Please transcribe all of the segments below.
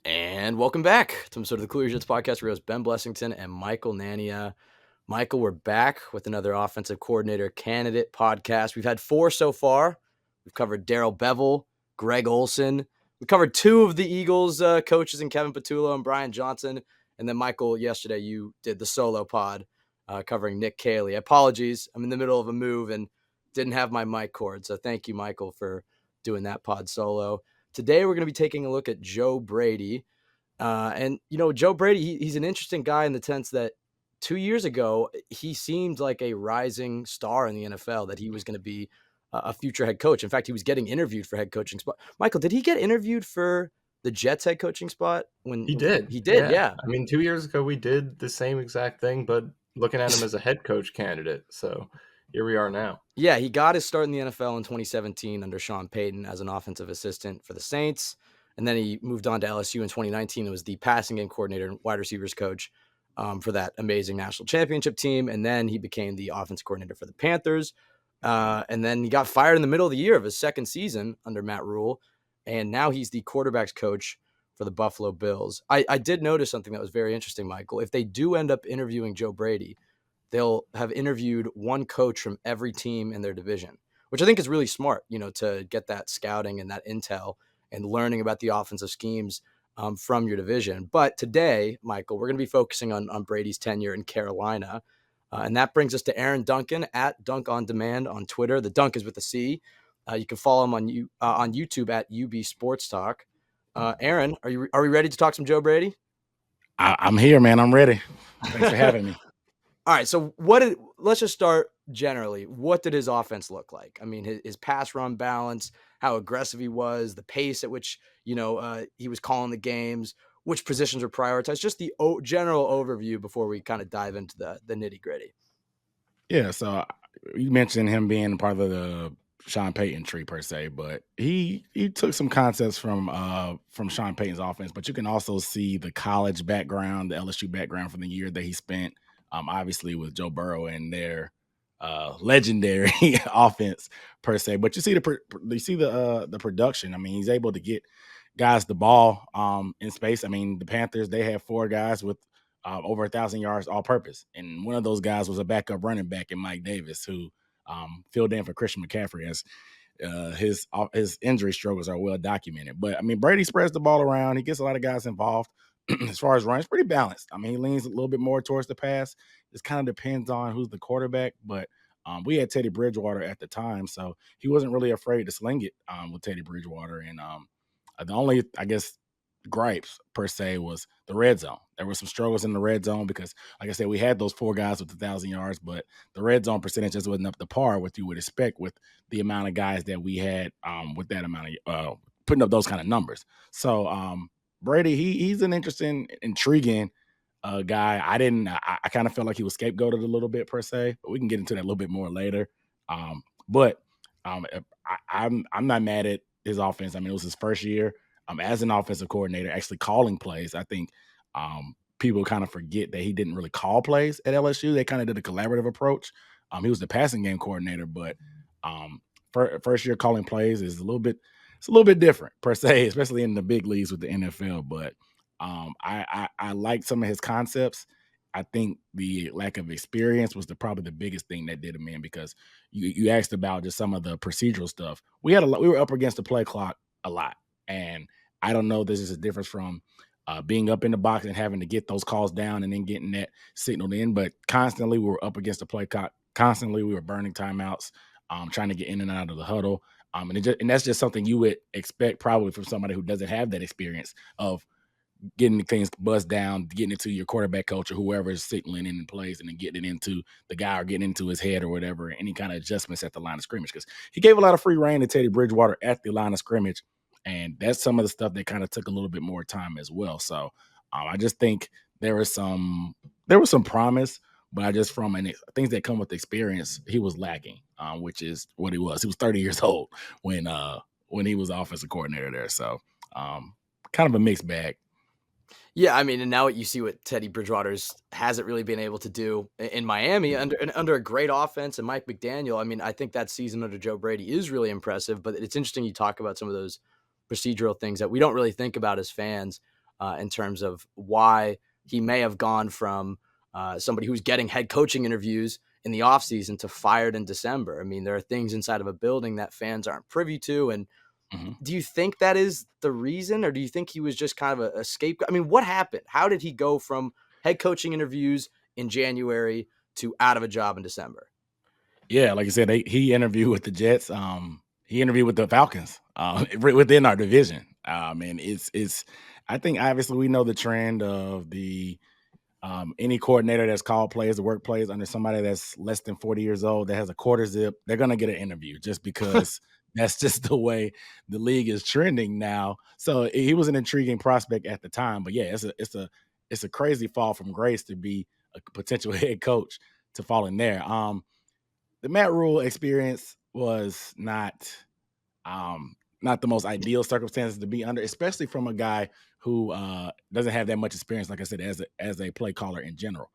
And welcome back to some sort of the Cool Your Jets podcast. We host Ben Blessington and Michael Nania. Michael, we're back with another offensive coordinator candidate podcast. We've had 4 so far. We've covered Darrell Bevell, Greg Olson. We covered 2 of the Eagles coaches in Kevin Patullo and Brian Johnson. And then, Michael, yesterday you did the solo pod covering Nick Caley. Apologies. I'm in the middle of a move and didn't have my mic cord. So thank you, Michael, for doing that pod solo. Today, we're going to be taking a look at Joe Brady. Joe Brady, he's an interesting guy in the sense that 2 years ago, he seemed like a rising star in the NFL, that he was going to be a future head coach. In fact, he was getting interviewed for head coaching spot. Michael, did he get interviewed for the Jets head coaching spot? He did. He did, Yeah. yeah. I mean, 2 years ago, we did the same exact thing, but looking at him as a head coach candidate. So here we are now. Yeah, he got his start in the NFL in 2017 under Sean Payton as an offensive assistant for the Saints. And then he moved on to LSU in 2019 and was the passing game coordinator and wide receivers coach for that amazing national championship team. And then he became the offensive coordinator for the Panthers. And then he got fired in the middle of the year of his second season under Matt Rule. And now he's the quarterbacks coach for the Buffalo Bills. I did notice something that was very interesting, Michael. If they do end up interviewing Joe Brady, they'll have interviewed one coach from every team in their division, which I think is really smart, to get that scouting and that intel and learning about the offensive schemes from your division. But today, Michael, we're going to be focusing on Brady's tenure in Carolina. And that brings us to Aaron Duncan at Dunk on Demand on Twitter. The Dunk is with a C. You can follow him on YouTube at UB Sports Talk. Aaron, are we ready to talk some Joe Brady? I'm here, man. I'm ready. Thanks for having me. All right, so let's just start generally. What did his offense look like? I mean, his pass run balance, how aggressive he was, the pace at which he was calling the games, which positions were prioritized. Just the general overview before we kind of dive into the nitty gritty. Yeah, so you mentioned him being part of the Sean Payton tree per se, but he took some concepts from Sean Payton's offense. But you can also see the college background, the LSU background from the year that he spent, obviously with Joe Burrow and their legendary offense per se. But you see the production. I mean, he's able to get guys the ball in space. I mean, the Panthers, they have 4 guys with over 1,000 yards all purpose. And one of those guys was a backup running back in Mike Davis, who filled in for Christian McCaffrey, as his injury struggles are well documented. But I mean, Brady spreads the ball around. He gets a lot of guys involved. As far as runs, pretty balanced. I mean, he leans a little bit more towards the pass. It kind of depends on who's the quarterback, but we had Teddy Bridgewater at the time, so he wasn't really afraid to sling it with Teddy Bridgewater. And the only, I guess, gripes per se was the red zone. There were some struggles in the red zone because, like I said, we had those 4 guys with 1,000 yards, but the red zone percentage just wasn't up to par what you would expect with the amount of guys that we had with that amount of putting up those kind of numbers. So Brady, he's an interesting, intriguing guy. I kind of felt like he was scapegoated a little bit per se, but we can get into that a little bit more later. I'm not mad at his offense. I mean, it was his first year as an offensive coordinator, actually calling plays. I think people kind of forget that he didn't really call plays at LSU. They kind of did a collaborative approach. He was the passing game coordinator, but first year calling plays is a little bit different per se, especially in the big leagues with the NFL. But I like some of his concepts. I think the lack of experience was probably the biggest thing that did him in, because you asked about just some of the procedural stuff. We were up against the play clock a lot, and I don't know if this is a difference from being up in the box and having to get those calls down and then getting that signaled in, but constantly we were up against the play clock. Constantly we were burning timeouts, trying to get in and out of the huddle. And that's just something you would expect probably from somebody who doesn't have that experience of getting things buzzed down, getting it to your quarterback coach or whoever is signaling in plays, and then getting it into the guy or getting into his head or whatever, any kind of adjustments at the line of scrimmage. Because he gave a lot of free reign to Teddy Bridgewater at the line of scrimmage, and that's some of the stuff that kind of took a little bit more time as well. So I just think there was some promise, but I just from things that come with experience, he was lacking, which is what he was. He was 30 years old when he was offensive coordinator there. So kind of a mixed bag. Yeah, I mean, and now you see what Teddy Bridgewater hasn't really been able to do in Miami under a great offense and Mike McDaniel. I mean, I think that season under Joe Brady is really impressive, but it's interesting you talk about some of those procedural things that we don't really think about as fans. in terms of why he may have gone from somebody who's getting head coaching interviews in the offseason to fired in December. I mean, there are things inside of a building that fans aren't privy to. And do you think that is the reason, or do you think he was just kind of a scapegoat? I mean, what happened? How did he go from head coaching interviews in January to out of a job in December? Yeah, like you said, he interviewed with the Jets. He interviewed with the Falcons within our division. And it's. I think obviously we know the trend of the any coordinator that's called plays or work plays under somebody that's less than 40 years old that has a quarter zip, they're gonna get an interview just because that's just the way the league is trending now. So he was an intriguing prospect at the time, but yeah, it's a crazy fall from grace to be a potential head coach to fall in there. The Matt Rule experience was not the most ideal circumstances to be under, especially from a guy who doesn't have that much experience, like I said, as a play caller in general.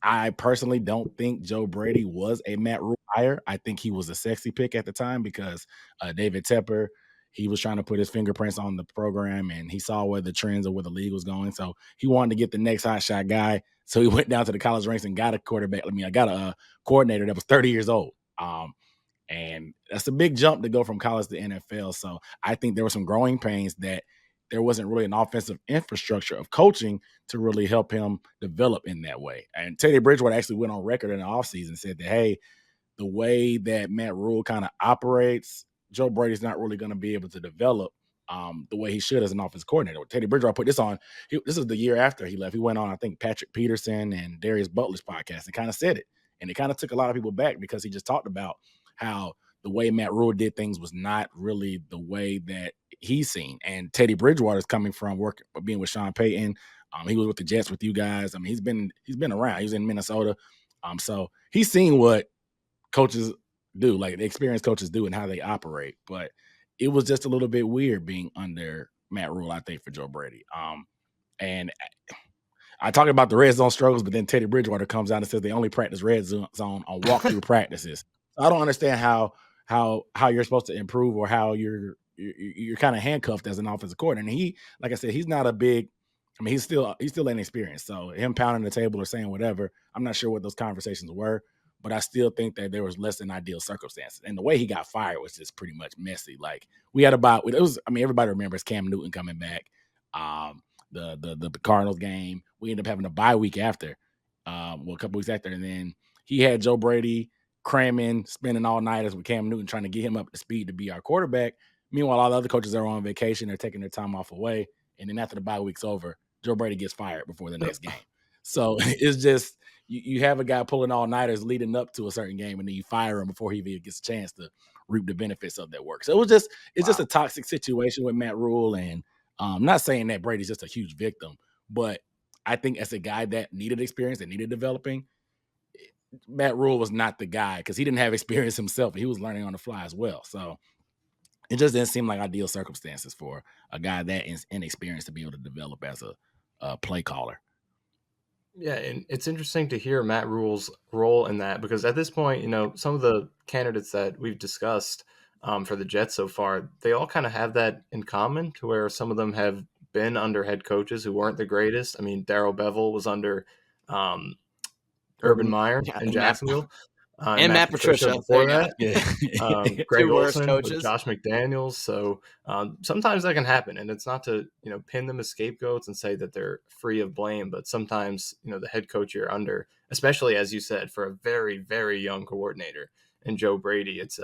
I personally don't think Joe Brady was a Matt Rule hire. I think he was a sexy pick at the time because David Tepper, he was trying to put his fingerprints on the program and he saw where the trends of where the league was going. So he wanted to get the next hotshot guy. So he went down to the college ranks and got a quarterback. I got a coordinator that was 30 years old. And that's a big jump to go from college to NFL. So I think there were some growing pains that there wasn't really an offensive infrastructure of coaching to really help him develop in that way. And Teddy Bridgewater actually went on record in the offseason and said that, hey, the way that Matt Rule kind of operates, Joe Brady's not really going to be able to develop the way he should as an offensive coordinator. Teddy Bridgewater put this on. This is the year after he left. He went on, I think, Patrick Peterson and Darius Butler's podcast and kind of said it. And it kind of took a lot of people back because he just talked about how the way Matt Rule did things was not really the way that he's seen. And Teddy Bridgewater is coming from being with Sean Payton. He was with the Jets with you guys. I mean, he's been around. He was in Minnesota. So he's seen what coaches do, like the experienced coaches do and how they operate. But it was just a little bit weird being under Matt Rule, I think, for Joe Brady. And I talk about the red zone struggles, but then Teddy Bridgewater comes out and says they only practice red zone on walkthrough practices. I don't understand how you're supposed to improve or how you're kind of handcuffed as an offensive coordinator. And he, like I said, he's not a big. I mean, he's still inexperienced. So him pounding the table or saying whatever, I'm not sure what those conversations were, but I still think that there was less than ideal circumstances. And the way he got fired was just pretty much messy. Like everybody remembers Cam Newton coming back. The Cardinals game. We ended up having a bye week after, a couple weeks after, and then he had Joe Brady cramming, spending all nighters with Cam Newton, trying to get him up to speed to be our quarterback. Meanwhile, all the other coaches are on vacation; they're taking their time off away, and then after the bye week's over, Joe Brady gets fired before the next game. So it's just you have a guy pulling all nighters leading up to a certain game, and then you fire him before he even gets a chance to reap the benefits of that work. So it's just a toxic situation with Matt Rule, and I'm not saying that Brady's just a huge victim, but I think as a guy that needed experience and needed developing, Matt Rule was not the guy because he didn't have experience himself. He was learning on the fly as well. So it just didn't seem like ideal circumstances for a guy that is inexperienced to be able to develop as a play caller. Yeah, and it's interesting to hear Matt Rule's role in that because at this point, some of the candidates that we've discussed for the Jets so far, they all kind of have that in common to where some of them have been under head coaches who weren't the greatest. I mean, Darrell Bevel was under Urban Meyer in Jacksonville. And Matt Patricia before that. Greg Olsen with Josh McDaniels. So sometimes that can happen. And it's not to, pin them as scapegoats and say that they're free of blame. But sometimes, the head coach you're under, especially, as you said, for a very, very young coordinator and Joe Brady, it's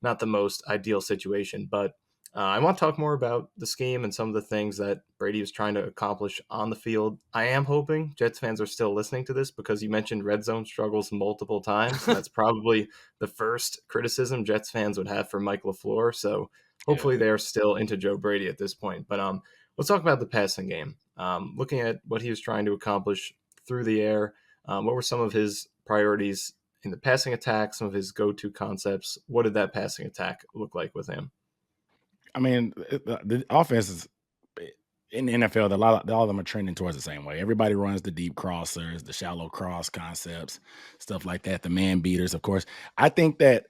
not the most ideal situation. But I want to talk more about the scheme and some of the things that Brady was trying to accomplish on the field. I am hoping Jets fans are still listening to this because you mentioned red zone struggles multiple times. That's probably the first criticism Jets fans would have for Mike LaFleur. So hopefully they're still into Joe Brady at this point. But let's talk about the passing game. Looking at what he was trying to accomplish through the air, what were some of his priorities in the passing attack, some of his go-to concepts? What did that passing attack look like with him? I mean, the offenses in the NFL, all of them are trending towards the same way. Everybody runs the deep crossers, the shallow cross concepts, stuff like that, the man beaters, of course. I think that,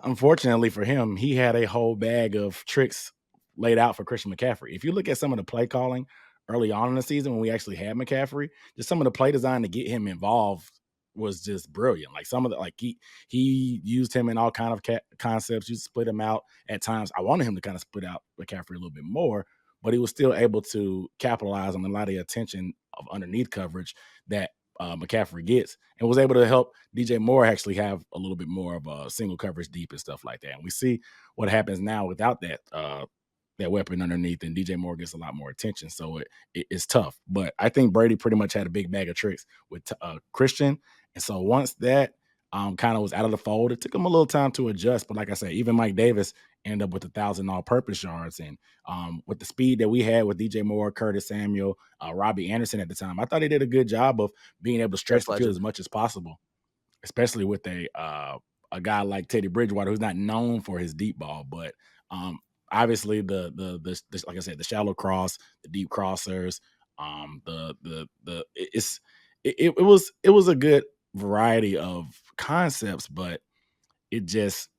unfortunately for him, he had a whole bag of tricks laid out for Christian McCaffrey. If you look at some of the play calling early on in the season when we actually had McCaffrey, just some of the play design to get him involved was just brilliant. Like some of the he used him in all kind of concepts. You split him out at times. I wanted him to kind of split out McCaffrey a little bit more, but he was still able to capitalize on a lot of the attention of underneath coverage that McCaffrey gets, and was able to help DJ Moore actually have a little bit more of a single coverage deep and stuff like that. And we see what happens now without that weapon underneath, and DJ Moore gets a lot more attention. So it's tough. But I think Brady pretty much had a big bag of tricks with Christian. And so once that kind of was out of the fold, it took him a little time to adjust. But like I said, even Mike Davis ended up with 1,000 all-purpose yards. And with the speed that we had with DJ Moore, Curtis Samuel, Robbie Anderson at the time, I thought he did a good job of being able to stretch the field as much as possible, especially with a guy like Teddy Bridgewater, who's not known for his deep ball. But obviously the like I said, the shallow cross, the deep crossers, it was a good variety of concepts, but it just,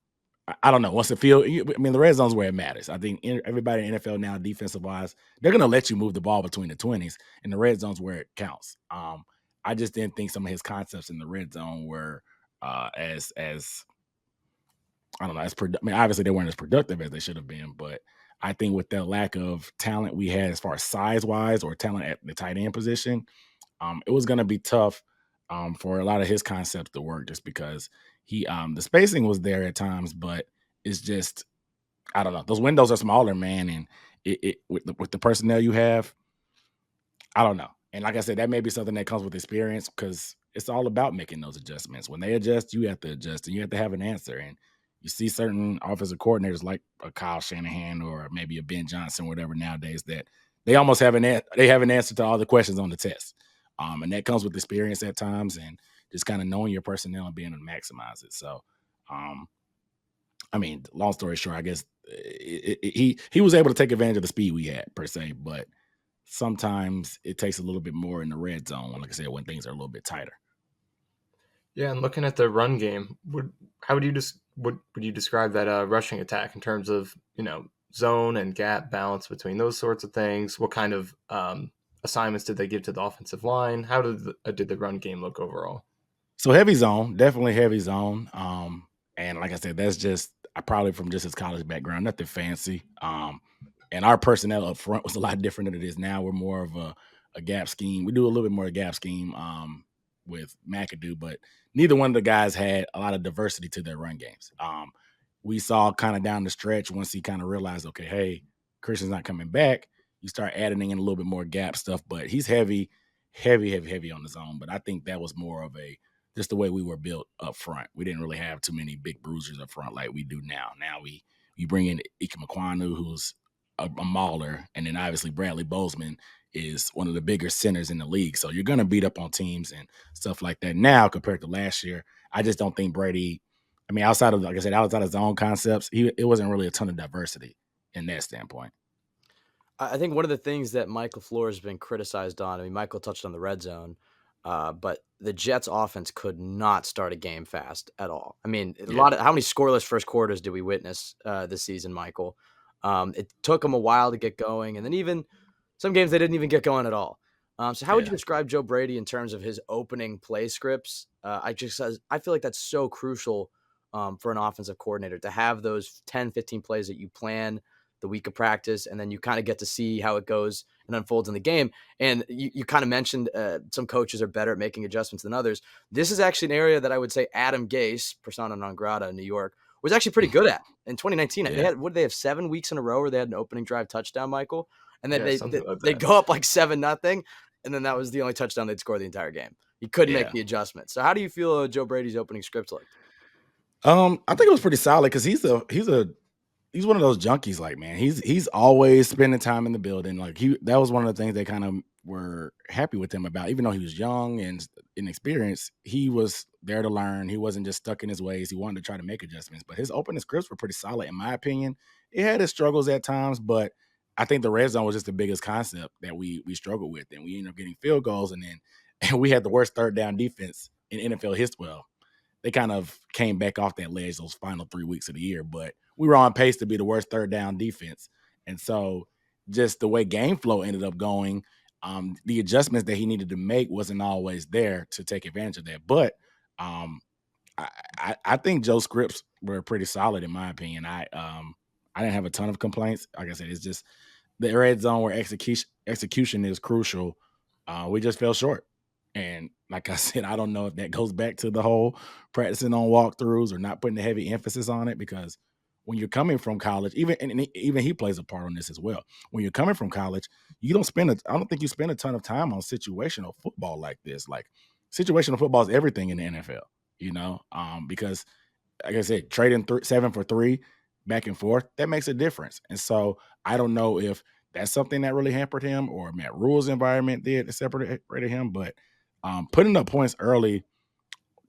I don't know. Once the field, I mean, the red zone's where it matters. I think everybody in NFL now, defensive wise, they're going to let you move the ball between the 20s, and the red zone's where it counts. I just didn't think some of his concepts in the red zone were as I don't know. I mean, obviously they weren't as productive as they should have been, but I think with the lack of talent we had as far as size wise or talent at the tight end position, it was going to be tough for a lot of his concepts to work, just because the spacing was there at times, but it's just, I don't know. Those windows are smaller, man, and with the personnel you have, I don't know. And like I said, that may be something that comes with experience, because it's all about making those adjustments. When they adjust, you have to adjust, and you have to have an answer. And you see certain offensive coordinators like a Kyle Shanahan or maybe a Ben Johnson, whatever, nowadays, that they almost have an answer to all the questions on the test. And that comes with experience at times, and just kind of knowing your personnel and being able to maximize it. So, I mean, long story short, I guess he was able to take advantage of the speed we had per se, but sometimes it takes a little bit more in the red zone, like I said, when things are a little bit tighter. Yeah, and looking at the run game, how would you describe that rushing attack in terms of, zone and gap balance between those sorts of things? What kind of assignments did they give to the offensive line? How did the run game look overall? So heavy zone, definitely heavy zone. And like I said, that's just probably from just his college background, nothing fancy. And our personnel up front was a lot different than it is now. We're more of a gap scheme. We do a little bit more gap scheme with McAdoo, but neither one of the guys had a lot of diversity to their run games. We saw kind of down the stretch, once he kind of realized, okay, hey, Christian's not coming back, you start adding in a little bit more gap stuff, but he's heavy on the zone. But I think that was more of just the way we were built up front. We didn't really have too many big bruisers up front like we do now. Now we bring in Ike Mekwonu, who's a mauler, and then obviously Bradley Bozeman is one of the bigger centers in the league. So you're going to beat up on teams and stuff like that now compared to last year. I just don't think Brady, I mean, outside of, like I said, outside of his own concepts, it wasn't really a ton of diversity in that standpoint. I think one of the things that Mike LaFleur has been criticized on, I mean, Michael touched on the red zone, but the Jets offense could not start a game fast at all. I mean, how many scoreless first quarters did we witness this season, Michael? It took them a while to get going, and then even some games they didn't even get going at all. So how would you describe Joe Brady in terms of his opening play scripts? I feel like that's so crucial for an offensive coordinator to have those 10, 15 plays that you plan the week of practice, and then you kind of get to see how it goes and unfolds in the game. And you kind of mentioned some coaches are better at making adjustments than others. This is actually an area that I would say Adam Gase, persona non grata in New York, was actually pretty good at in 2019. Yeah. They have 7 weeks in a row where they had an opening drive touchdown, Michael, and then they go up like 7-0, and then that was the only touchdown they'd score the entire game. He couldn't make the adjustment. So how do you feel Joe Brady's opening scripts like? I think it was pretty solid, because he's one of those junkies. Like, man, he's always spending time in the building. Like, that was one of the things they kind of were happy with him about. Even though he was young and inexperienced, he was there to learn. He wasn't just stuck in his ways. He wanted to try to make adjustments. But his opening scripts were pretty solid, in my opinion. It had its struggles at times, but I think the red zone was just the biggest concept that we struggled with, and we ended up getting field goals, and we had the worst third down defense in NFL history. Well, they kind of came back off that ledge those final 3 weeks of the year, but we were on pace to be the worst third down defense. And so just the way game flow ended up going, The adjustments that he needed to make wasn't always there to take advantage of that. But I think Joe scripts were pretty solid in my opinion. I didn't have a ton of complaints. Like I said, it's just the red zone where execution is crucial. We just fell short. And like I said, I don't know if that goes back to the whole practicing on walkthroughs or not putting the heavy emphasis on it, because when you're coming from college, even he plays a part on this as well. When you're coming from college, I don't think you spend a ton of time on situational football like this. Like situational football is everything in the NFL, because like I said, trading 7 for 3 back and forth, that makes a difference. And so I don't know if that's something that really hampered him or Matt Rule's environment did to separate him. But putting up points early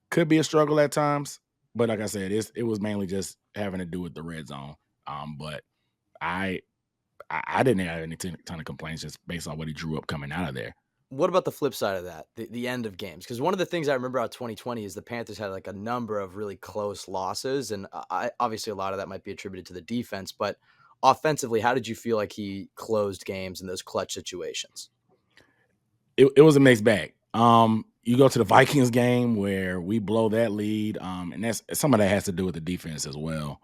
could be a struggle at times. But like I said, it was mainly just having to do with the red zone. But I didn't have any ton of complaints just based on what he drew up coming out of there. What about the flip side of that, the end of games? Because one of the things I remember about 2020 is the Panthers had like a number of really close losses, and obviously a lot of that might be attributed to the defense. But offensively, how did you feel like he closed games in those clutch situations? It was a mixed bag. You go to the Vikings game where we blow that lead, and that's some of that has to do with the defense as well.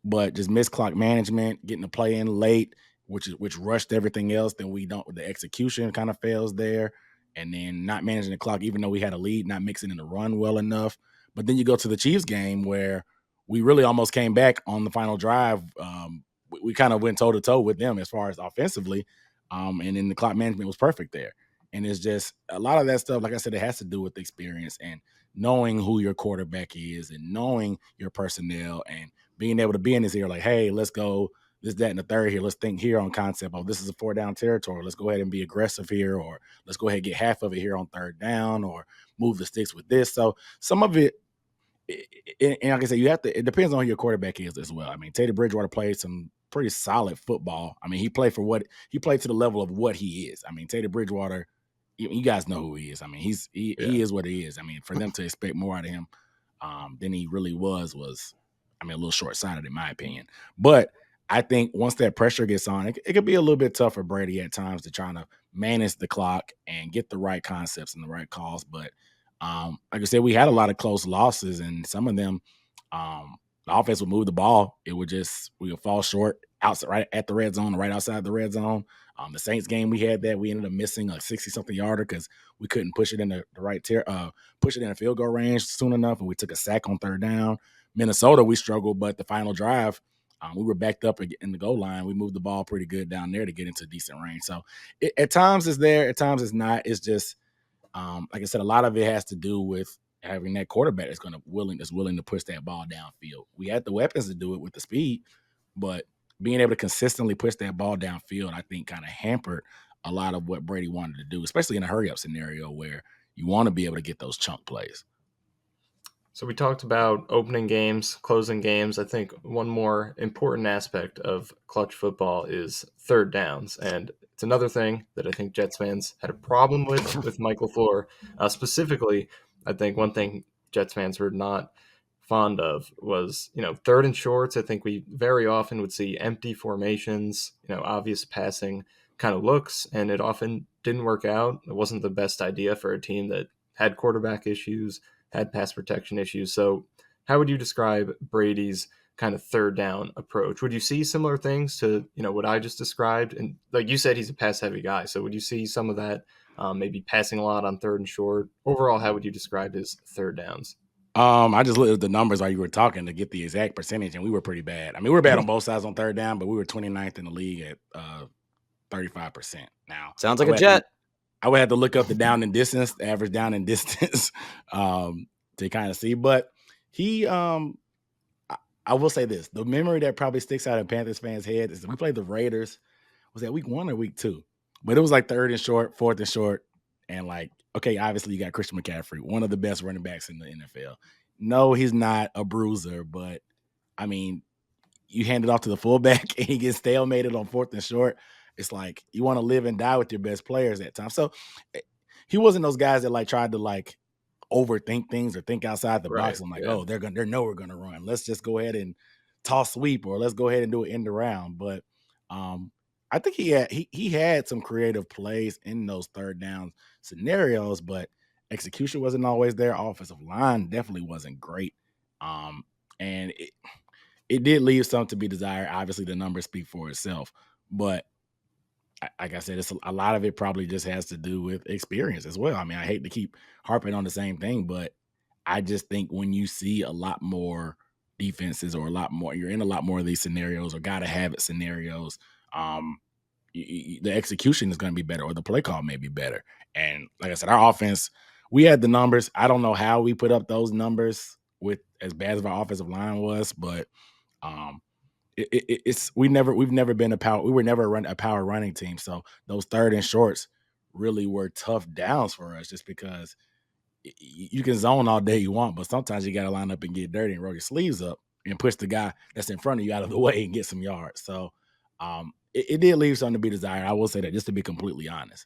But just missed clock management, getting the play in late, which rushed everything else. Then the execution kind of fails there, and then not managing the clock, even though we had a lead, not mixing in the run well enough. But then you go to the Chiefs game where we really almost came back on the final drive. We kind of went toe to toe with them as far as offensively. And then the clock management was perfect there. And it's just a lot of that stuff, like I said, it has to do with experience and knowing who your quarterback is and knowing your personnel and being able to be in this here like, hey, let's go this, that, and the third here. Let's think here on concept of this is a 4-down territory. Let's go ahead and be aggressive here, or let's go ahead and get half of it here on 3rd down, or move the sticks with this. So some of it, and like I said, it depends on who your quarterback is as well. I mean, Teddy Bridgewater played some pretty solid football. I mean, he played to the level of what he is. I mean, Teddy Bridgewater, you guys know who he is. I mean, he is what he is. I mean, for them to expect more out of him than he really was, I mean, a little short-sighted in my opinion. But I think once that pressure gets on, it could be a little bit tough for Brady at times to try to manage the clock and get the right concepts and the right calls. But like I said, we had a lot of close losses, and some of them, the offense would move the ball. We would fall short outside, right at the red zone, right outside the red zone. The Saints game, we ended up missing a 60-something yarder because we couldn't push it in the right push it in a field goal range soon enough, and we took a sack on 3rd down. Minnesota, we struggled, but the final drive, we were backed up in the goal line. We moved the ball pretty good down there to get into decent range. So at times it's there, at times it's not. It's just like I said, a lot of it has to do with having that quarterback that's willing to push that ball downfield. We had the weapons to do it with the speed, but being able to consistently push that ball downfield, I think, kind of hampered a lot of what Brady wanted to do, especially in a hurry-up scenario where you want to be able to get those chunk plays. So we talked about opening games, closing games. I think one more important aspect of clutch football is 3rd downs. And it's another thing that I think Jets fans had a problem with Michael Floor. Specifically, I think one thing Jets fans were not fond of was, 3rd and shorts. I think we very often would see empty formations, obvious passing kind of looks, and it often didn't work out. It wasn't the best idea for a team that had quarterback issues, had pass protection issues. So how would you describe Brady's kind of 3rd down approach? Would you see similar things to, what I just described? And like you said, he's a pass heavy guy. So would you see some of that, maybe passing a lot on 3rd and short? Overall, how would you describe his 3rd downs? I just looked at the numbers while you were talking to get the exact percentage, and we were pretty bad. I mean, we were bad on both sides on 3rd down, but we were 29th in the league at 35%. Now, sounds like a Jet. I would have to look up the average down and distance, to kind of see. But he, I will say this: the memory that probably sticks out in Panthers fans' head is that we played the Raiders. Was that week 1 or week 2? But it was like 3rd and short, 4th and short, and like, okay, obviously you got Christian McCaffrey, one of the best running backs in the NFL. No, he's not a bruiser, but I mean, you hand it off to the fullback and he gets stalemated on 4th and short. It's like you want to live and die with your best players at times. So he wasn't those guys that like tried to like overthink things or think outside the box. I'm like, oh, they know we're gonna run. Let's just go ahead and toss sweep, or let's go ahead and do it end around. But I think he had some creative plays in those third down scenarios, but execution wasn't always there. Offensive line definitely wasn't great. Um, and it did leave some to be desired. Obviously, the numbers speak for itself, but like I said, it's a lot of it probably just has to do with experience as well. I mean, I hate to keep harping on the same thing, but I just think when you see a lot more defenses or a lot more, you're in a lot more of these scenarios or gotta have it scenarios. Um, the execution is going to be better, or the play call may be better. And like I said, our offense, we had the numbers. I don't know how we put up those numbers with as bad as our offensive line was, but um, it's we've never been a power. We were never a power running team. So those third and shorts really were tough downs for us, just because you can zone all day you want, but sometimes you got to line up and get dirty and roll your sleeves up and push the guy that's in front of you out of the way and get some yards. So it did leave something to be desired. I will say that, just to be completely honest.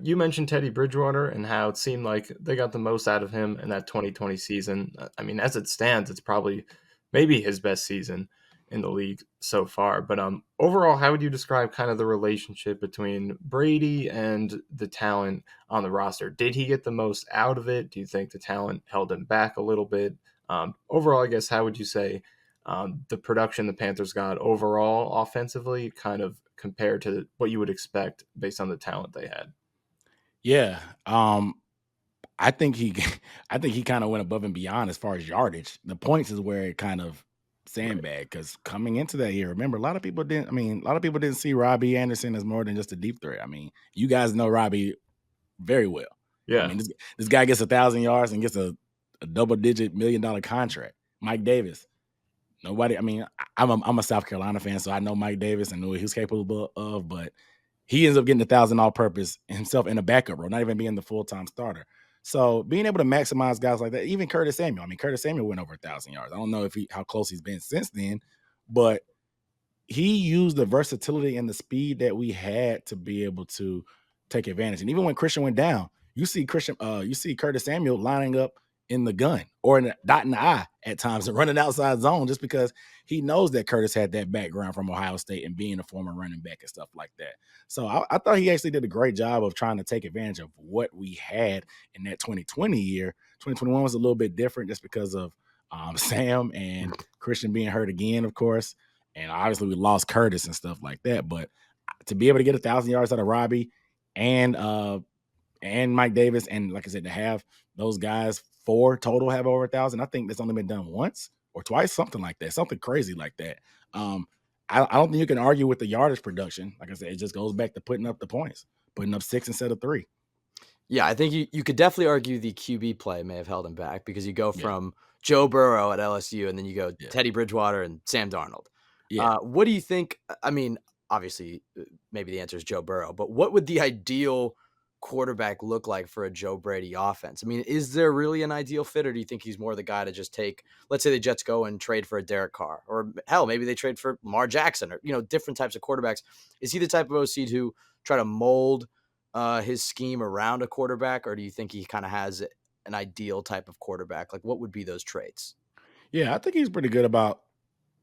You mentioned Teddy Bridgewater and how it seemed like they got the most out of him in that 2020 season. I mean, as it stands, it's probably maybe his best season in the league so far. But overall, how would you describe kind of the relationship between Brady and the talent on the roster? Did he get the most out of it? Do you think the talent held him back a little bit? Overall, I guess, how would you say the production the Panthers got overall offensively kind of compared to what you would expect based on the talent they had? Yeah. I think he I think he kind of went above and beyond as far as yardage. The points is where it kind of Right. sandbag, because coming into that year, remember, a lot of people didn't. I mean, a lot of people didn't see Robbie Anderson as more than just a deep threat. I mean, you guys know Robbie very well. I Yeah. mean, this guy gets 1,000 yards and gets a double-digit $1 million contract. Mike Davis, nobody. I mean, I'm a South Carolina fan, so I know Mike Davis and know what he's capable of, but he ends up getting 1,000 all purpose himself in a backup role, not even being the full-time starter. So being able to maximize guys like that, even Curtis Samuel. I mean, Curtis Samuel went over 1,000 yards. I don't know if how close he's been since then, but he used the versatility and the speed that we had to be able to take advantage. And even when Christian went down, you see Curtis Samuel lining up in the gun or in the dot in the eye at times and running outside zone, just because he knows that Curtis had that background from Ohio State and being a former running back and stuff like that. So I thought he actually did a great job of trying to take advantage of what we had in that 2020 year. 2021 was a little bit different just because of Sam and Christian being hurt again, of course. And obviously we lost Curtis and stuff like that. But to be able to get 1,000 yards out of Robbie and Mike Davis, and like I said, to have those guys 4 total have over 1,000, I think that's only been done once or twice, something like that, something crazy like that. Um, I don't think you can argue with the yardage production. Like I said, it just goes back to putting up the points, putting up 6 instead of 3. Yeah, I think you could definitely argue the QB play may have held him back, because you go Yeah, from Joe Burrow at LSU and then you go yeah, Teddy Bridgewater and Sam Darnold. yeah. What do you think? I mean, obviously, maybe the answer is Joe Burrow, but what would the ideal quarterback look like for a Joe Brady offense? I mean, is there really an ideal fit, or do you think he's more the guy to just take, let's say the Jets go and trade for a Derek Carr, or hell, maybe they trade for Lamar Jackson, or, different types of quarterbacks. Is he the type of OC to try to mold his scheme around a quarterback, or do you think he kind of has an ideal type of quarterback? Like, what would be those traits? Yeah, I think he's pretty good about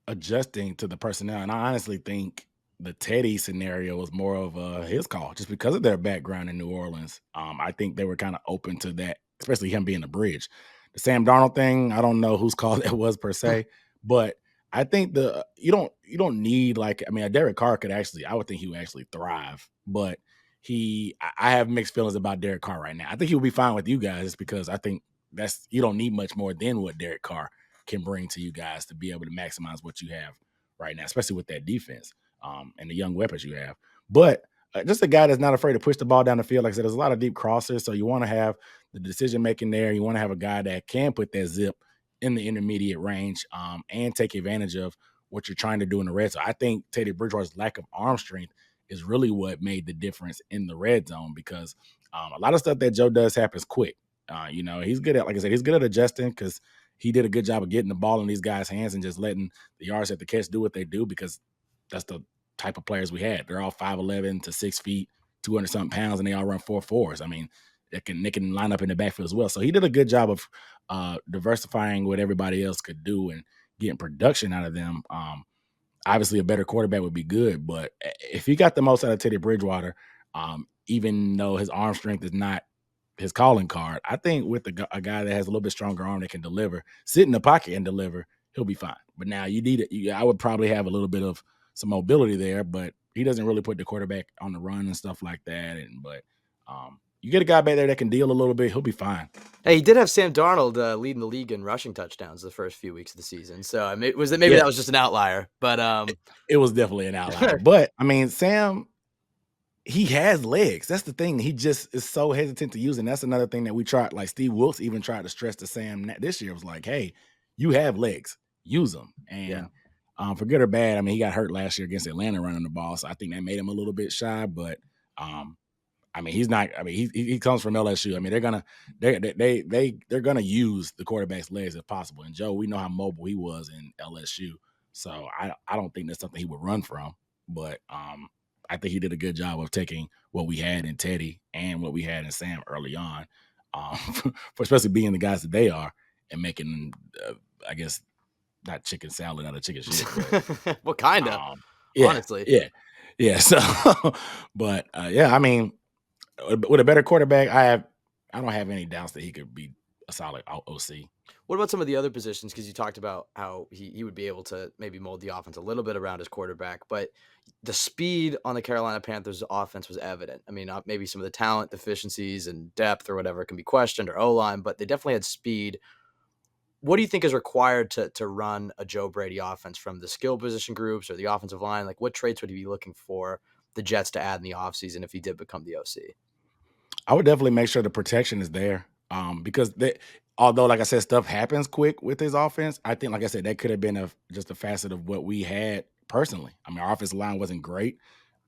adjusting to the personnel. And I honestly think the Teddy scenario was more of his call, just because of their background in New Orleans. I think they were kind of open to that, especially him being the bridge. The Sam Darnold thing, I don't know whose call that was per se, but I think you don't need, like, I mean, a Derek Carr could actually, I would think he would actually thrive, but I have mixed feelings about Derek Carr right now. I think he will be fine with you guys, because I think you don't need much more than what Derek Carr can bring to you guys to be able to maximize what you have right now, especially with that defense and the young weapons you have. But just a guy that's not afraid to push the ball down the field. Like I said, there's a lot of deep crossers, so you want to have the decision making there. You want to have a guy that can put that zip in the intermediate range and take advantage of what you're trying to do in the red zone. I think Teddy Bridgewater's lack of arm strength is really what made the difference in the red zone, because a lot of stuff that Joe does happens quick. He's good at, like I said, he's good at adjusting, because he did a good job of getting the ball in these guys' hands and just letting the yards at the catch do what they do, because that's the type of players we had. They're all 5'11" to 6 feet, 200 something pounds, and they all run 4.4s. I mean, they can line up in the backfield as well. So he did a good job of diversifying what everybody else could do and getting production out of them. obviously a better quarterback would be good. But if he got the most out of Teddy Bridgewater, even though his arm strength is not his calling card, I think with a guy that has a little bit stronger arm that can deliver, sit in the pocket and deliver, he'll be fine. But now you need it. I would probably have a little bit of some mobility there, but he doesn't really put the quarterback on the run and stuff like that. But you get a guy back there that can deal a little bit, he'll be fine. Hey, he did have Sam Darnold leading the league in rushing touchdowns the first few weeks of the season. So I mean, that was just an outlier, but it was definitely an outlier. But I mean, Sam, he has legs. That's the thing. He just is so hesitant to use it. And that's another thing that we tried. Like Steve Wilkes even tried to stress to Sam this year. It was like, hey, you have legs, use them. And for good or bad, I mean, he got hurt last year against Atlanta running the ball, so I think that made him a little bit shy. But I mean, he's not. I mean, he comes from LSU. I mean, they're gonna use the quarterback's legs if possible. And Joe, we know how mobile he was in LSU, so I don't think that's something he would run from. But I think he did a good job of taking what we had in Teddy and what we had in Sam early on, for especially being the guys that they are and making, I guess, not chicken salad out of chicken shit. But, what kind of? Honestly, yeah. So, but yeah, I mean, with a better quarterback, I don't have any doubts that he could be a solid OC. What about some of the other positions? Because you talked about how he would be able to maybe mold the offense a little bit around his quarterback, but the speed on the Carolina Panthers offense was evident. I mean, maybe some of the talent deficiencies and depth or whatever can be questioned, or O-line, but they definitely had speed. What do you think is required to run a Joe Brady offense from the skill position groups or the offensive line? Like, what traits would he be looking for the Jets to add in the offseason if he did become the OC? I would definitely make sure the protection is there, because although, like I said, stuff happens quick with his offense, I think, like I said, that could have been just a facet of what we had personally. I mean, our offensive line wasn't great,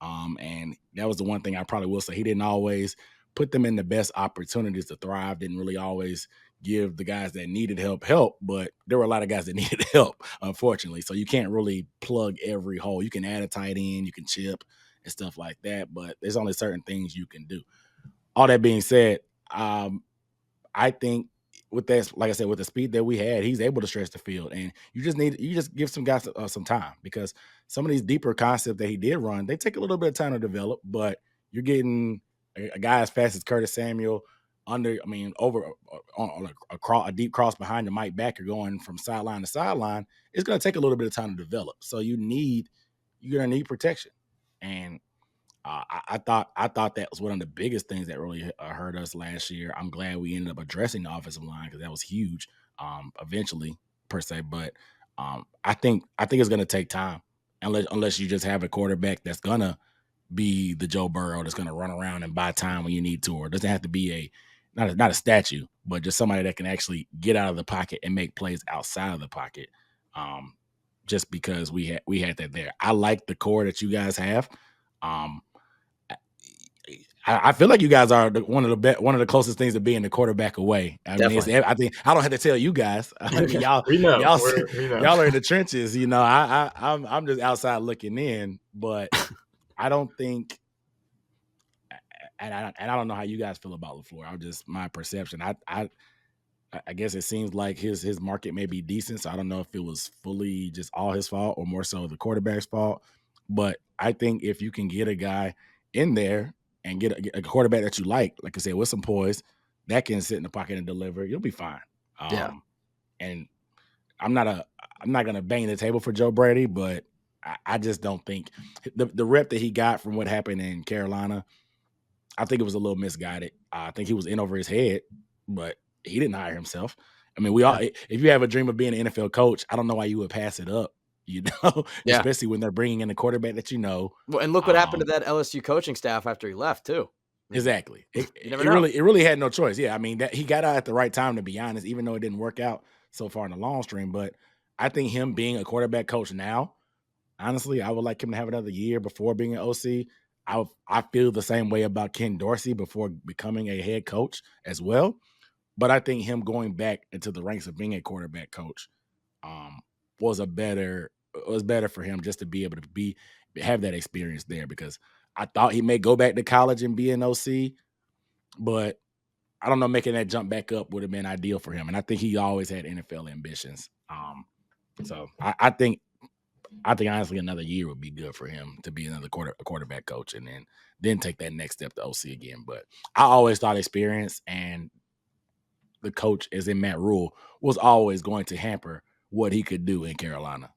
and that was the one thing I probably will say. He didn't always put them in the best opportunities to thrive, didn't really always give the guys that needed help, but there were a lot of guys that needed help, unfortunately. So you can't really plug every hole. You can add a tight end, you can chip and stuff like that, but there's only certain things you can do. All that being said, I think with that, like I said, with the speed that we had, he's able to stretch the field, and you just give some guys some time, because some of these deeper concepts that he did run, they take a little bit of time to develop. But you're getting a guy as fast as Curtis Samuel over on a deep cross behind the Mike backer going from sideline to sideline. It's going to take a little bit of time to develop. So you're going to need protection, and I thought that was one of the biggest things that really hurt us last year. I'm glad we ended up addressing the offensive line, because that was huge, eventually, per se. But I think it's going to take time, unless you just have a quarterback that's going to be the Joe Burrow that's going to run around and buy time when you need to, or it doesn't have to be not a statue, but just somebody that can actually get out of the pocket and make plays outside of the pocket. Just because we had that there. I like the core that you guys have. I feel like you guys are one of the closest things to being the quarterback away. I mean, I think I don't have to tell you guys. I mean, y'all are in the trenches. You know, I'm just outside looking in, but I don't think, and I don't know how you guys feel about LaFleur. I'm just my perception. I guess it seems like his market may be decent. So I don't know if it was fully just all his fault or more so the quarterback's fault. But I think if you can get a guy in there and get a quarterback that you like I said, with some poise, that can sit in the pocket and deliver, you'll be fine. And I'm not gonna bang the table for Joe Brady, but I just don't think the rep that he got from what happened in Carolina, I think it was a little misguided. I think he was in over his head, but he didn't hire himself. I mean, if you have a dream of being an NFL coach, I don't know why you would pass it up. You know, especially when they're bringing in a quarterback that you know. Well, and look what happened to that LSU coaching staff after he left too. Exactly. It really had no choice. Yeah, I mean, that he got out at the right time, to be honest, even though it didn't work out so far in the long stream. But I think him being a quarterback coach now, honestly, I would like him to have another year before being an OC. I feel the same way about Ken Dorsey before becoming a head coach as well. But I think him going back into the ranks of being a quarterback coach was better for him, just to be able to have that experience there, because I thought he may go back to college and be an OC, but I don't know, making that jump back up would have been ideal for him. And I think he always had NFL ambitions. So I think I think honestly another year would be good for him to be another quarterback coach, and then take that next step to OC again. But I always thought experience and the coach, as in Matt Rule, was always going to hamper what he could do in Carolina.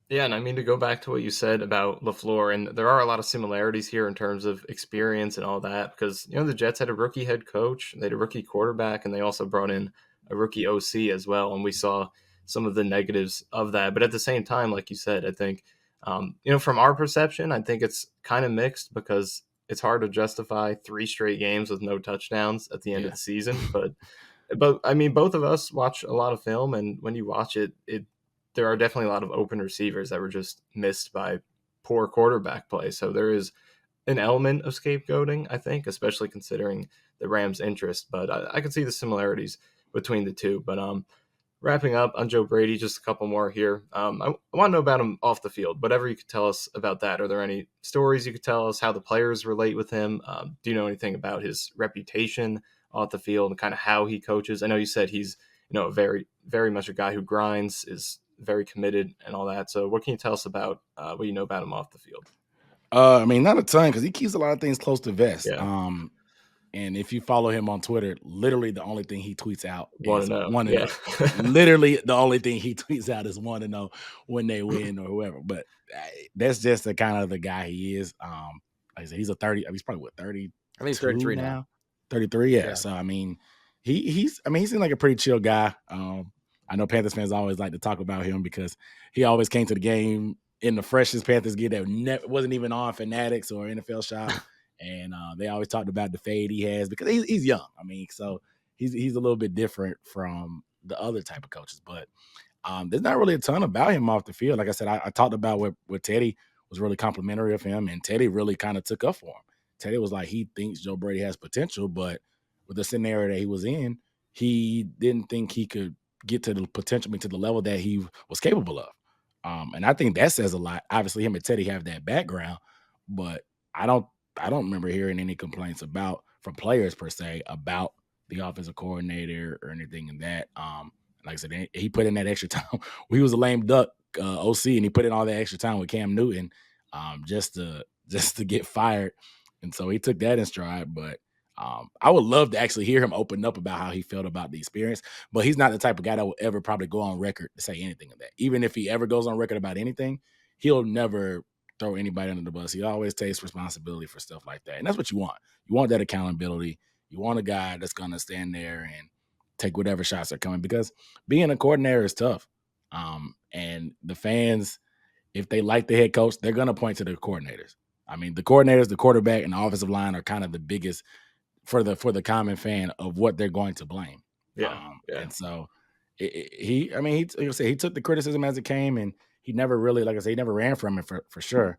Yeah, and I mean, to go back to what you said about LaFleur, and there are a lot of similarities here in terms of experience and all that, because, the Jets had a rookie head coach, they had a rookie quarterback, and they also brought in a rookie OC as well, and we saw some of the negatives of that. But at the same time, like you said, I think, from our perception, I think it's kind of mixed, because it's hard to justify 3 straight games with no touchdowns at the end of the season. But I mean, both of us watch a lot of film, and when you watch it, there are definitely a lot of open receivers that were just missed by poor quarterback play. So there is an element of scapegoating, I think, especially considering the Rams' interest. But I can see the similarities between the two. But wrapping up on Joe Brady, just a couple more here. I want to know about him off the field. Whatever you could tell us about that. Are there any stories you could tell us, how the players relate with him? Do you know anything about his reputation off the field and kind of how he coaches? I know you said he's very, very much a guy who grinds, is very committed and all that. So what can you tell us about what you know about him off the field? I mean, not a ton, because he keeps a lot of things close to vest. Yeah. And if you follow him on Twitter, literally the only thing he tweets out Want is to know? 1-0. Yeah. Literally the only thing he tweets out is 1-0 when they win or whoever. But that's just the kind of the guy he is. Like I said, he's a 30. He's probably what, 30? I think he's 33 now. 33, yeah. So I mean, he seems like a pretty chill guy. I know Panthers fans always like to talk about him because he always came to the game in the freshest Panthers gear that wasn't even on Fanatics or NFL Shop. And they always talked about the fade he has because he's young. I mean, so he's a little bit different from the other type of coaches. But there's not really a ton about him off the field. Like I said, I talked about where Teddy was really complimentary of him, and Teddy really kind of took up for him. Teddy was like, he thinks Joe Brady has potential, but with the scenario that he was in, he didn't think he could get to the potential, to the level that he was capable of. And I think that says a lot. Obviously, him and Teddy have that background, but I don't remember hearing any complaints from players per se about the offensive coordinator or anything in that. Like I said, he put in that extra time. He was a lame duck OC, and he put in all that extra time with Cam Newton just to get fired. And so he took that in stride. But I would love to actually hear him open up about how he felt about the experience. But he's not the type of guy that will ever probably go on record to say anything of that. Even if he ever goes on record about anything, he'll never throw anybody under the bus. He always takes responsibility for stuff like that. And that's what you want. You want that accountability. You want a guy that's going to stand there and take whatever shots are coming, because being a coordinator is tough. And the fans, if they like the head coach, they're going to point to the coordinators. I mean, the coordinators, the quarterback, and the offensive line are kind of the biggest for the common fan of what they're going to blame. Yeah. And so he took the criticism as it came, and he never really, like I said, he never ran from it for sure.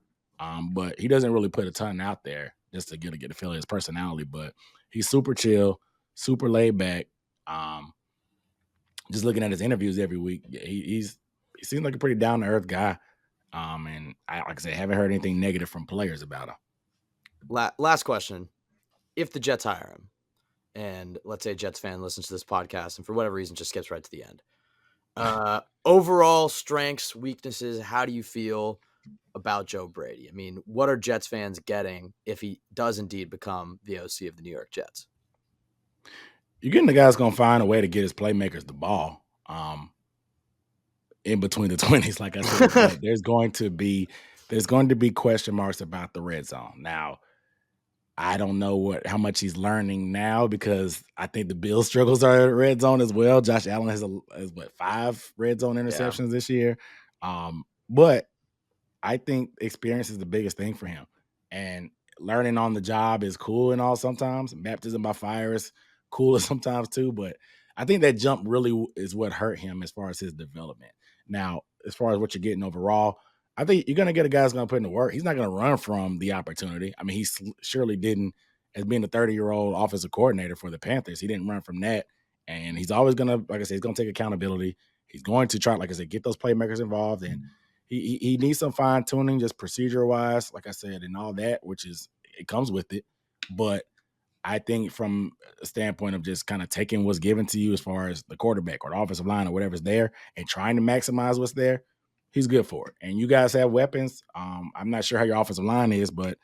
But he doesn't really put a ton out there just to get a feel of his personality. But he's super chill, super laid back. Just looking at his interviews every week, he seems like a pretty down to earth guy. And like I said, haven't heard anything negative from players about him. Last question: if the Jets hire him, and let's say a Jets fan listens to this podcast and for whatever reason just skips right to the end, overall strengths, weaknesses, how do you feel about Joe Brady? I mean, what are Jets fans getting if he does indeed become the OC of the New York Jets? You're getting the guy that's going to find a way to get his playmakers the ball in between the 20s. Like I said, there's going to be question marks about the red zone. Now, I don't know how much he's learning now, because I think the Bills' struggles are at red zone as well. Josh Allen has 5 red zone interceptions this year. But I think experience is the biggest thing for him. And learning on the job is cool and all sometimes. Baptism by fire is cool sometimes too. But I think that jump really is what hurt him as far as his development. Now, as far as what you're getting overall, I think you're going to get a guy who's going to put in the work. He's not going to run from the opportunity. I mean, he surely didn't, as being a 30-year-old offensive coordinator for the Panthers. He didn't run from that. And he's always going to, like I said, he's going to take accountability. He's going to try, like I said, get those playmakers involved. And he needs some fine tuning, just procedure wise, like I said, and all that, which is, it comes with it. But I think from a standpoint of just kind of taking what's given to you as far as the quarterback or the offensive line or whatever's there and trying to maximize what's there, he's good for it. And you guys have weapons. I'm not sure how your offensive line is, but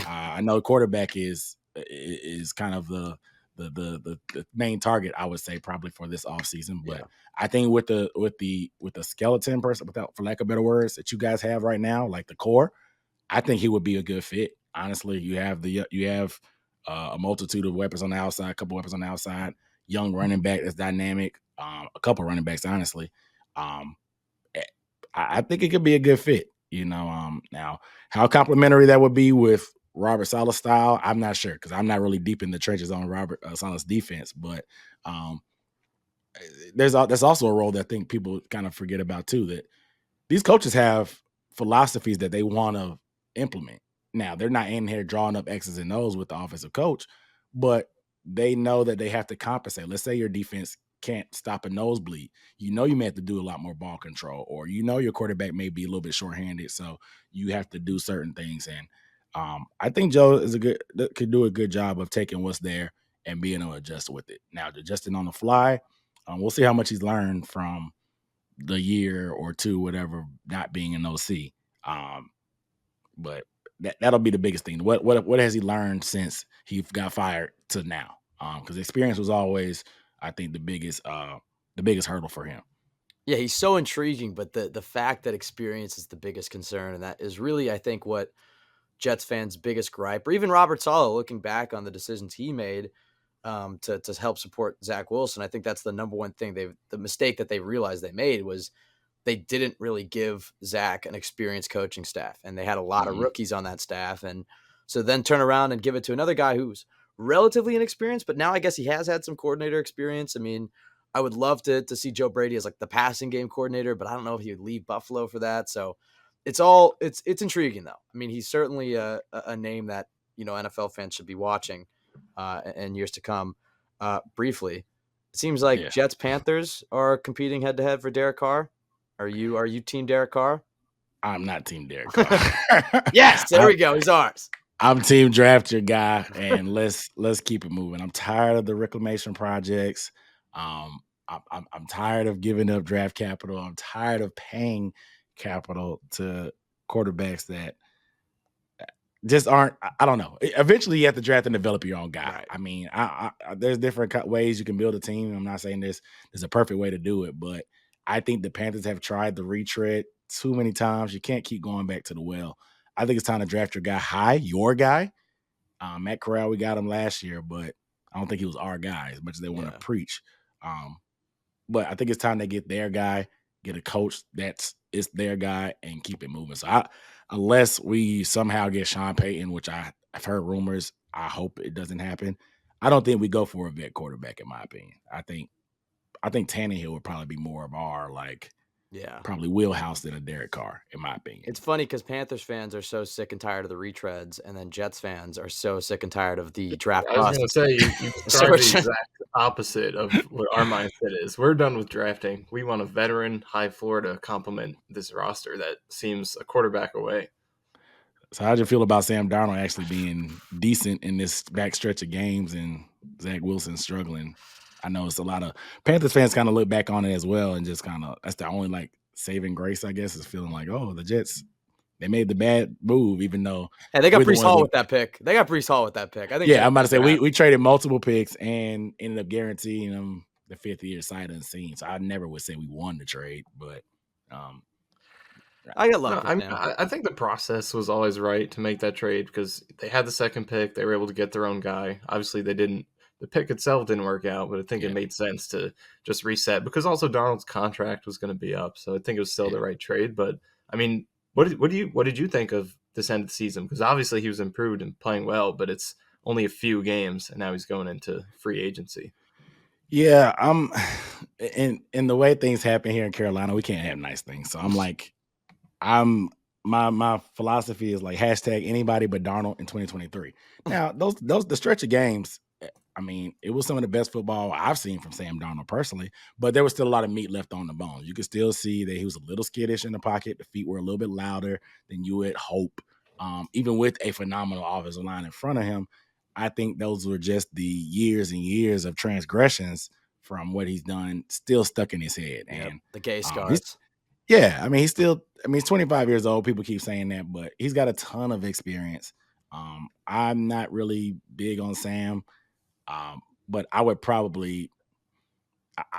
I know quarterback is kind of the main target, I would say, probably for this offseason. But I think with the skeleton person, without for lack of better words, that you guys have right now, like the core, I think he would be a good fit. Honestly, you have a multitude of weapons on the outside, a couple weapons on the outside, young running back that's dynamic, a couple running backs, honestly. I think it could be a good fit. Now how complimentary that would be with Robert Saleh's style, I'm not sure because I'm not really deep in the trenches on Robert Saleh's defense. But there's also a role that I think people kind of forget about too. That these coaches have philosophies that they want to implement. Now, they're not in here drawing up X's and O's with the offensive coach, but they know that they have to compensate. Let's say your defense can't stop a nosebleed. You may have to do a lot more ball control, or your quarterback may be a little bit shorthanded, so you have to do certain things. And I think Joe could do a good job of taking what's there and being able to adjust with it. Now, adjusting on the fly, we'll see how much he's learned from the year or two, whatever, not being an OC. But that'll be the biggest thing. What has he learned since he got fired to now? Because experience was always, I think, the biggest hurdle for him. Yeah, he's so intriguing, but the fact that experience is the biggest concern, and that is really, I think, what Jets fans' biggest gripe, or even Robert Saleh looking back on the decisions he made to help support Zach Wilson. I think that's the number one thing the mistake that they realized they made was they didn't really give Zach an experienced coaching staff, and they had a lot of rookies on that staff. And so then turn around and give it to another guy who's relatively inexperienced, but now I guess he has had some coordinator experience. I mean, I would love to see Joe Brady as like the passing game coordinator, but I don't know if he would leave Buffalo for that. So it's intriguing though. I mean, he's certainly a name that, NFL fans should be watching in years to come. Briefly, it seems like Jets Panthers are competing head to head for Derek Carr. Are you team Derek Carr? I'm not team Derek Carr. Yes, there we go. He's ours. I'm team draft your guy, and let's keep it moving. I'm tired of the reclamation projects. I'm tired of giving up draft capital. I'm tired of paying capital to quarterbacks that just aren't. I don't know. Eventually, you have to draft and develop your own guy. Right. I mean, there's different ways you can build a team. I'm not saying there's a perfect way to do it, but I think the Panthers have tried the retread too many times. You can't keep going back to the well. I think it's time to draft your guy high, your guy. Matt Corral, we got him last year, but I don't think he was our guy as much as they want to preach. But I think it's time to get their guy, get a coach that's their guy, and keep it moving. So unless we somehow get Sean Payton, which I've heard rumors, I hope it doesn't happen. I don't think we go for a vet quarterback, in my opinion. I think Tannehill would probably be more of our probably wheelhouse than a Derek Carr, in my opinion. It's funny because Panthers fans are so sick and tired of the retreads, and then Jets fans are so sick and tired of the draft. I was going to say, you described the exact opposite of what our mindset is. We're done with drafting. We want a veteran, high floor to complement this roster that seems a quarterback away. So how'd you feel about Sam Darnold actually being decent in this backstretch of games and Zach Wilson struggling? I know it's a lot of Panthers fans kind of look back on it as well and just kind of that's the only saving grace, I guess, is feeling like, oh, the Jets, they made the bad move, even though they got Breece Hall with that pick. They got Breece Hall with that pick. I think. Yeah, I'm about to say we traded multiple picks and ended up guaranteeing them the 5th-year sight unseen. So I never would say we won the trade, but I got lucky. I think the process was always right to make that trade because they had the second pick. They were able to get their own guy. Obviously, they didn't. The pick itself didn't work out, but I think it made sense to just reset because also Darnold's contract was going to be up, so I think it was still the right trade. But I mean, what did you think of this end of the season? Because obviously he was improved and playing well, but it's only a few games, and now he's going into free agency. Yeah, in the way things happen here in Carolina, we can't have nice things. So my philosophy is hashtag anybody but Darnold in 2023. Now the stretch of games. I mean, it was some of the best football I've seen from Sam Darnold personally, but there was still a lot of meat left on the bones. You could still see that he was a little skittish in the pocket. The feet were a little bit louder than you would hope. Even with a phenomenal offensive line in front of him, I think those were just the years and years of transgressions from what he's done still stuck in his head. And the gay scars. Yeah, I mean, he's 25 years old. People keep saying that, but he's got a ton of experience. I'm not really big on Sam, but I would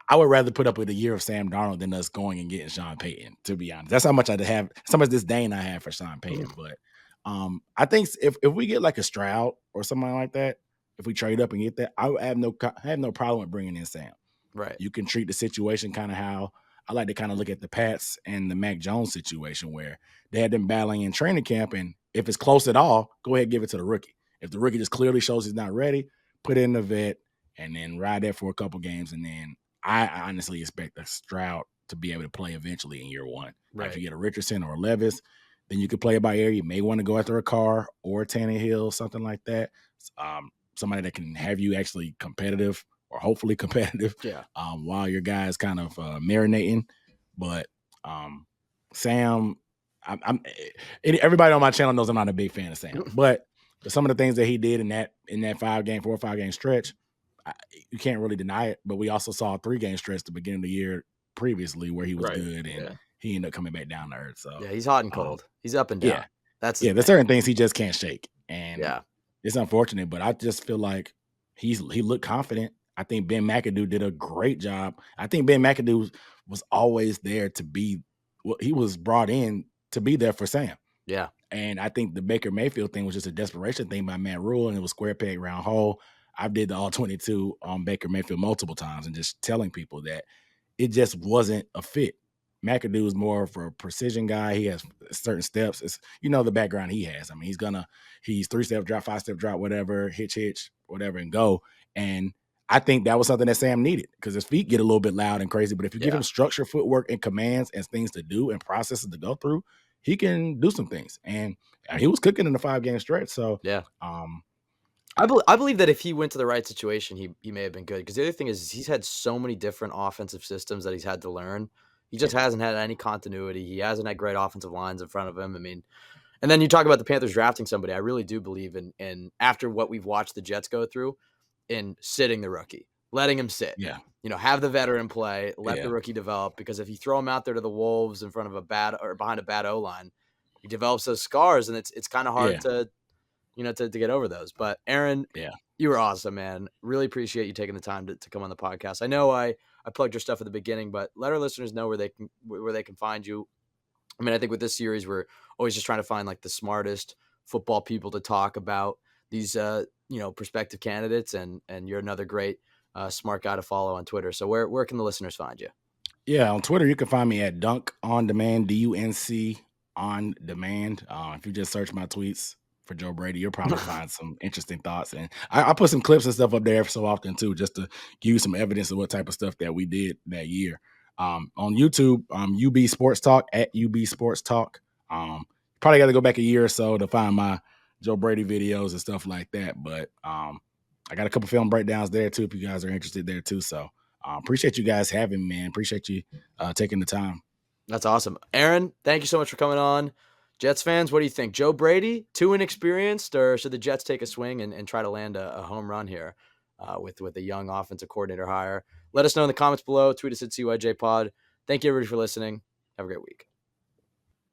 rather put up with a year of Sam Darnold than us going and getting Sean Payton, to be honest. That's how much so much disdain I have for Sean Payton. But I think if we get like a Stroud or something like that, if we trade up and get that, I would have no problem with bringing in Sam. Right. You can treat the situation kind of how I like to kind of look at the Pats and the Mac Jones situation, where they had them battling in training camp, and if it's close at all, go ahead and give it to the rookie. If the rookie just clearly shows he's not ready, put it in the vet and then ride that for a couple games, and then I honestly expect a Stroud to be able to play eventually in year one. Right. Like if you get a Richardson or a Levis, then you could play it by ear. You may want to go after a Carr or a Tannehill, something like that. Somebody that can have you actually competitive or hopefully competitive while your guys kind of marinating. But Sam, everybody on my channel knows I'm not a big fan of Sam, but some of the things that he did in that 4 or 5 game stretch, you can't really deny it. But we also saw a 3-game stretch at the beginning of the year previously where he was good, and he ended up coming back down to earth. So yeah, he's hot and cold. He's up and down. Yeah, that's there's certain things he just can't shake, and yeah, it's unfortunate. But I just feel like he looked confident. I think Ben McAdoo did a great job. I think Ben McAdoo was always there to be. Well, he was brought in to be there for Sam. Yeah. And I think the Baker Mayfield thing was just a desperation thing by Matt Rule, and it was square peg, round hole. I did the all 22 on Baker Mayfield multiple times and just telling people that it just wasn't a fit. McAdoo is more for a precision guy. He has certain steps. It's, the background he has. I mean, he's 3-step drop, 5-step drop, whatever, hitch, whatever, and go. And I think that was something that Sam needed because his feet get a little bit loud and crazy. But if you give him structured footwork and commands and things to do and processes to go through, he can do some things. And he was cooking in the 5-game stretch. So yeah, I believe that if he went to the right situation, he may have been good. Because the other thing is he's had so many different offensive systems that he's had to learn. He just hasn't had any continuity. He hasn't had great offensive lines in front of him. I mean, and then you talk about the Panthers drafting somebody. I really do believe in after what we've watched the Jets go through, in sitting the rookie, letting him sit. Yeah. Have the veteran play, let the rookie develop. Because if you throw him out there to the Wolves in front of behind a bad O-line, he develops those scars, and it's kind of hard to get over those. But Aaron, you were awesome, man. Really appreciate you taking the time to come on the podcast. I know I plugged your stuff at the beginning, but let our listeners know where they can find you. I mean, I think with this series, we're always just trying to find like the smartest football people to talk about these, prospective candidates, and you're another great smart guy to follow on Twitter. So where can the listeners find you? Yeah, on Twitter, you can find me at Dunk on Demand, DUNC on Demand. If you just search my tweets for Joe Brady, you'll probably find some interesting thoughts. And I put some clips and stuff up there every so often too, just to give you some evidence of what type of stuff that we did that year. On YouTube, UB Sports Talk at UB Sports Talk. Probably got to go back a year or so to find my Joe Brady videos and stuff like that. But I got a couple film breakdowns there too, if you guys are interested there too. So appreciate you guys having me, man. Appreciate you taking the time. That's awesome. Aaron, thank you so much for coming on. Jets fans, what do you think? Joe Brady, too inexperienced, or should the Jets take a swing and try to land a home run here with a young offensive coordinator hire? Let us know in the comments below. Tweet us at CYJ Pod. Thank you, everybody, for listening. Have a great week.